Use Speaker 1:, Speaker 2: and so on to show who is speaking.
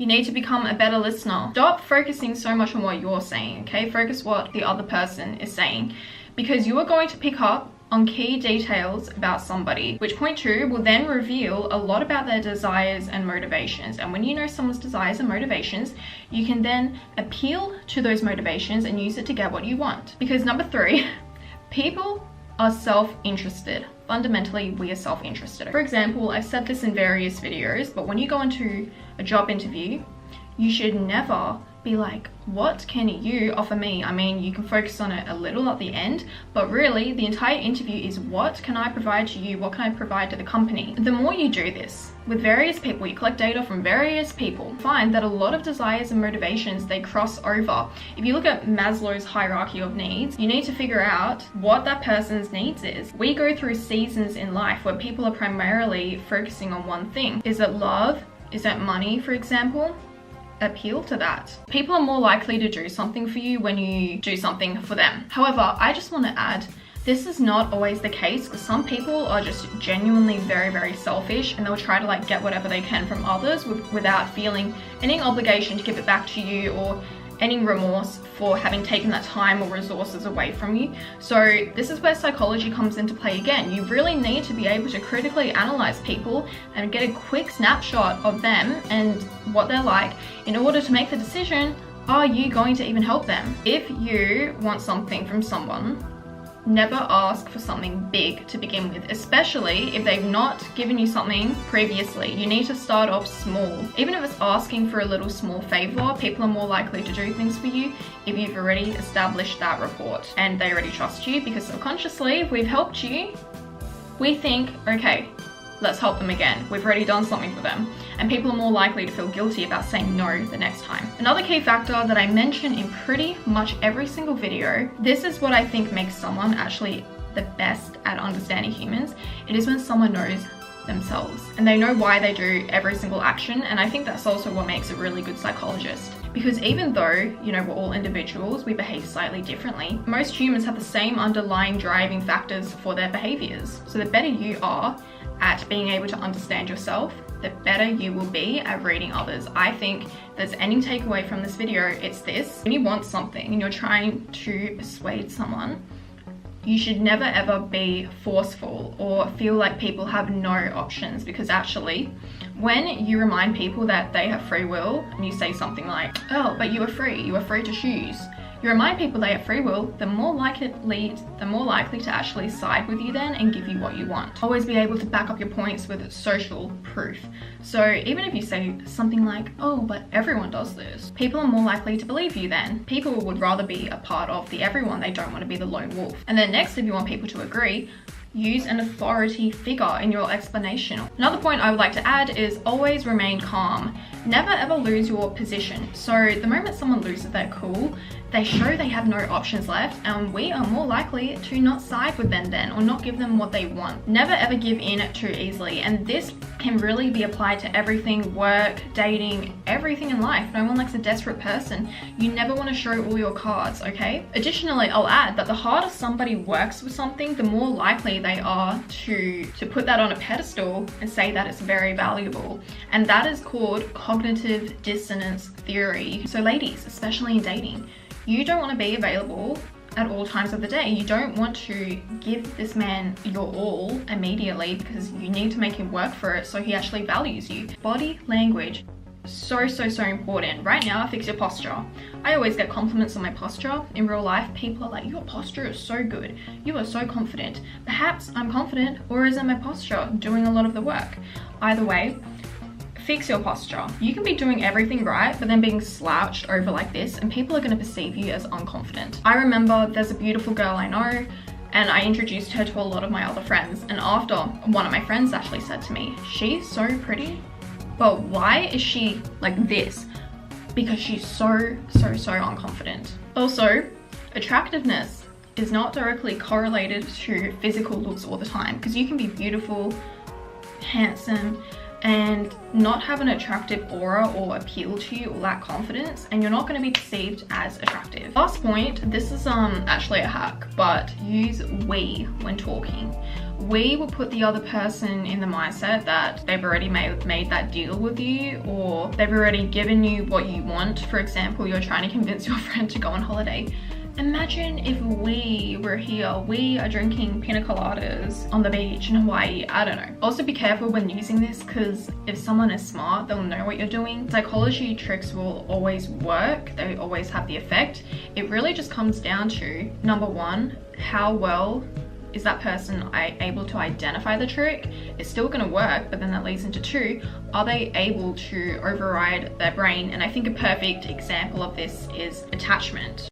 Speaker 1: You need to become a better listener. Stop focusing so much on what you're saying, okay? Focus what the other person is saying, because you are going to pick up on key details about somebody, which point two will then reveal a lot about their desires and motivations. And when you know someone's desires and motivations, you can then appeal to those motivations and use it to get what you want. Because number three, people are self-interested. Fundamentally, we are self-interested. For example, I've said this in various videos, but when you go into a job interview, you should never be like, what can you offer me? I mean, you can focus on it a little at the end, but really the entire interview is, what can I provide to you? What can I provide to the company? The more you do this with various people, you collect data from various people, find that a lot of desires and motivations, they cross over. If you look at Maslow's hierarchy of needs, you need to figure out what that person's needs is. We go through seasons in life where people are primarily focusing on one thing. Is it love? Is it money, for example? Appeal to that. People are more likely to do something for you when you do something for them. However, I just want to add, this is not always the case, because some people are just genuinely very selfish, and they'll try to like get whatever they can from others without feeling any obligation to give it back to you, or any remorse for having taken that time or resources away from you. So this is where psychology comes into play again. You really need to be able to critically analyze people and get a quick snapshot of them and what they're like in order to make the decision, are you going to even help them? If you want something from someone, never ask for something big to begin with, especially if they've not given you something previously. You need to start off small. Even if it's asking for a little small favor, people are more likely to do things for you if you've already established that rapport and they already trust you, because subconsciously, if we've helped you, we think, okay, let's help them again. We've already done something for them. And people are more likely to feel guilty about saying no the next time. Another key factor that I mention in pretty much every single video, this is what I think makes someone actually the best at understanding humans. It is when someone knows themselves and they know why they do every single action. And I think that's also what makes a really good psychologist. Because even though, you know, we're all individuals, we behave slightly differently. Most humans have the same underlying driving factors for their behaviors. So the better you are at being able to understand yourself, the better you will be at reading others. I think if there's any takeaway from this video, it's this. When you want something and you're trying to persuade someone, you should never ever be forceful or feel like people have no options, because actually, when you remind people that they have free will and you say something like, oh, but you are free to choose. You remind people they have free will, they're more likely to actually side with you then and give you what you want. Always be able to back up your points with social proof. So even if you say something like, oh, but everyone does this, people are more likely to believe you then. People would rather be a part of the everyone, they don't want to be the lone wolf. And then next, if you want people to agree, use an authority figure in your explanation. Another point I would like to add is always remain calm. Never ever lose your position. So the moment someone loses their cool, they show they have no options left, and we are more likely to not side with them then, or not give them what they want. Never ever give in too easily, and this can really be applied to everything: work, dating, everything in life. No one likes a desperate person. You never want to show all your cards, okay? Additionally, I'll add that the harder somebody works with something, the more likely they are to put that on a pedestal and say that it's very valuable. And that is called cognitive dissonance theory. So ladies, especially in dating, you don't want to be available at all times of the day. You don't want to give this man your all immediately, because you need to make him work for it so he actually values you. Body language, so important. Right now, fix your posture. I always get compliments on my posture. In real life, people are like, your posture is so good. You are so confident. Perhaps I'm confident, or is it my posture doing a lot of the work? Either way, fix your posture. You can be doing everything right, but then being slouched over like this, and people are going to perceive you as unconfident. I remember there's a beautiful girl I know, and I introduced her to a lot of my other friends, and after, one of my friends actually said to me, she's so pretty, but why is she like this? Because she's so unconfident. Also, attractiveness is not directly correlated to physical looks all the time, because you can be beautiful, handsome, and not have an attractive aura or appeal to you or lack confidence, and you're not going to be perceived as attractive. Last point, this is actually a hack, but use we when talking. We will put the other person in the mindset that they've already made that deal with you, or they've already given you what you want. For example, you're trying to convince your friend to go on holiday. Imagine if we were here, we are drinking pina coladas on the beach in Hawaii. I don't know. Also be careful when using this, because if someone is smart, they'll know what you're doing. Psychology tricks will always work. They always have the effect. It really just comes down to, number one, how well is that person able to identify the trick? It's still going to work, but then that leads into two, are they able to override their brain? And I think a perfect example of this is attachment.